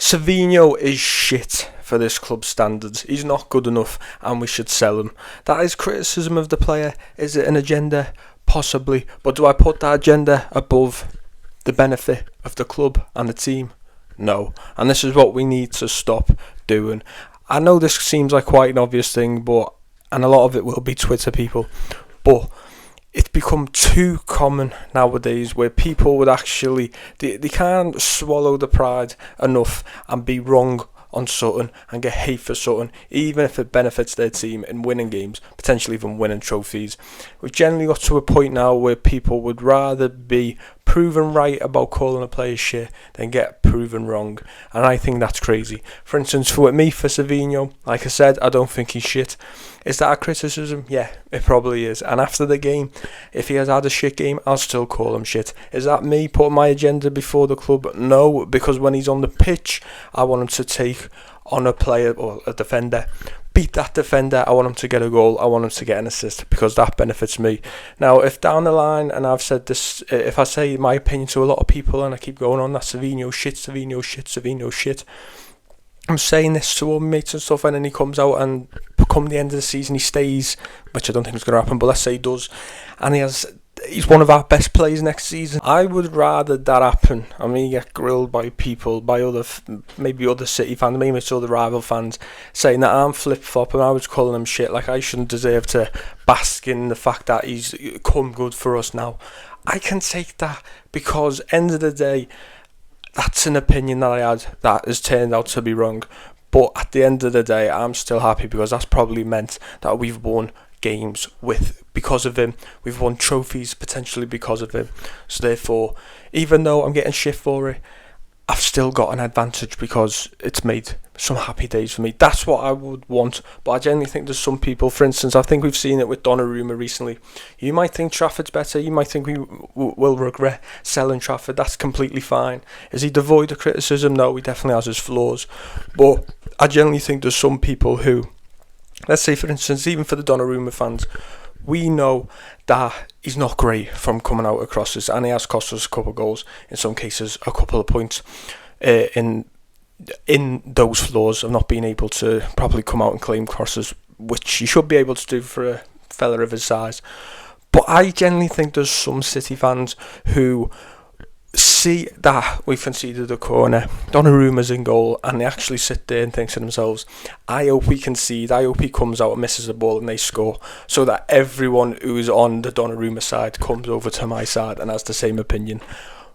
Savinho is shit for this club's standards. He's not good enough and we should sell him. That is criticism of the player. Is it an agenda? Possibly. But do I put that agenda above the benefit of the club and the team? No. And this is what we need to stop doing. I know this seems like quite an obvious thing, and a lot of it will be Twitter people, but it's become too common nowadays where people would actually, they can't swallow the pride enough and be wrong on something and get hate for something, even if it benefits their team in winning games, potentially even winning trophies. We've generally got to a point now where people would rather be proven right about calling a player shit than get proven wrong, and I think that's crazy. For instance, for Savinho, like I said, I don't think he's shit. Is that a criticism? Yeah, it probably is. And after the game, if he has had a shit game, I'll still call him shit. Is that me putting my agenda before the club? No, because when he's on the pitch, I want him to take on a player or a defender, beat that defender. I want him to get a goal. I want him to get an assist because that benefits me. Now, if down the line, and I've said this, if I say my opinion to a lot of people and I keep going on that Savinho shit, Savinho shit, Savinho shit, I'm saying this to all my mates and stuff, and then he comes out and come the end of the season he stays, which I don't think is going to happen, but let's say he does, and he's one of our best players next season. I would rather that happen. I mean, you get grilled by people, by maybe other City fans, maybe it's other rival fans, saying that I'm flip-flopping, I was calling him shit, like I shouldn't deserve to bask in the fact that he's come good for us now. I can take that because, end of the day, that's an opinion that I had that has turned out to be wrong. But at the end of the day, I'm still happy because that's probably meant that we've won games because of him. We've won trophies potentially because of him. So therefore, even though I'm getting shit for it, I've still got an advantage because it's made some happy days for me. That's what I would want. But I genuinely think there's some people, for instance, I think we've seen it with Donnarumma recently. You might think Trafford's better. You might think we will regret selling Trafford. That's completely fine. Is he devoid of criticism? No, he definitely has his flaws. But I genuinely think there's some people who, let's say for instance, even for the Donnarumma fans, we know that he's not great from coming out of crosses, and he has cost us a couple of goals, in some cases a couple of points, in those flaws of not being able to properly come out and claim crosses, which he should be able to do for a fella of his size. But I genuinely think there's some City fans who see that we've conceded a corner, Donnarumma's in goal, and they actually sit there and think to themselves, I hope we concede, I hope he comes out and misses the ball and they score, so that everyone who's on the Donnarumma side comes over to my side and has the same opinion.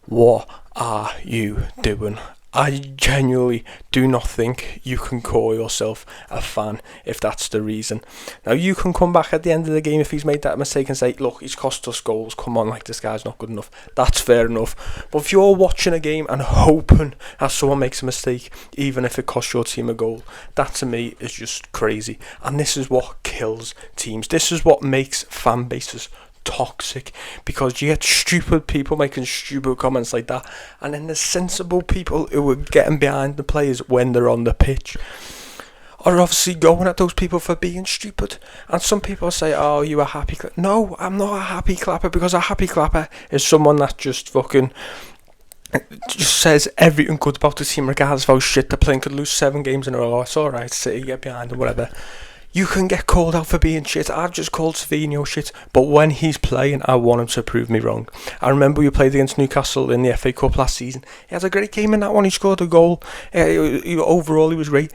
What are you doing? I genuinely do not think you can call yourself a fan if that's the reason. Now, you can come back at the end of the game if he's made that mistake and say, look, he's cost us goals, come on, like, this guy's not good enough. That's fair enough. But if you're watching a game and hoping that someone makes a mistake, even if it costs your team a goal, that to me is just crazy. And this is what kills teams. This is what makes fan bases toxic, because you get stupid people making stupid comments like that, and then there's sensible people who are getting behind the players when they're on the pitch are obviously going at those people for being stupid. And some people say, oh, you a happy clapper. No, I'm not a happy clapper, because a happy clapper is someone that just says everything good about the team regardless of how shit they're playing. Could lose 7 games in a row, it's alright, City, get behind them, whatever. You can get called out for being shit. I've just called Savinho shit, but when he's playing, I want him to prove me wrong. I remember we played against Newcastle in the FA Cup last season. He had a great game in that one. He scored a goal. Overall, he was great.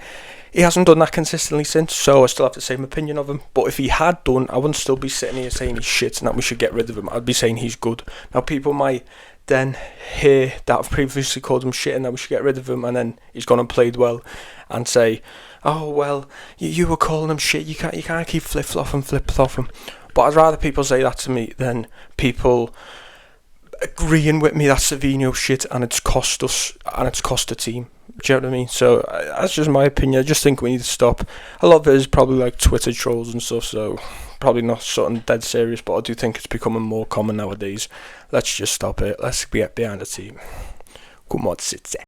He hasn't done that consistently since, so I still have the same opinion of him. But if he had done, I wouldn't still be sitting here saying he's shit and that we should get rid of him. I'd be saying he's good. Now, people might then hear that I've previously called him shit and that we should get rid of him, and then he's gone and played well, and say, oh, well, you were calling him shit, you can't keep flip-flopping. But I'd rather people say that to me than people agreeing with me that Savinho shit and it's cost us and it's cost the team. Do you know what I mean? So that's just my opinion. I just think we need to stop. A lot of it is probably like Twitter trolls and stuff, so probably not something dead serious, but I do think it's becoming more common nowadays. Let's just stop it. Let's get behind the team. Come on, City.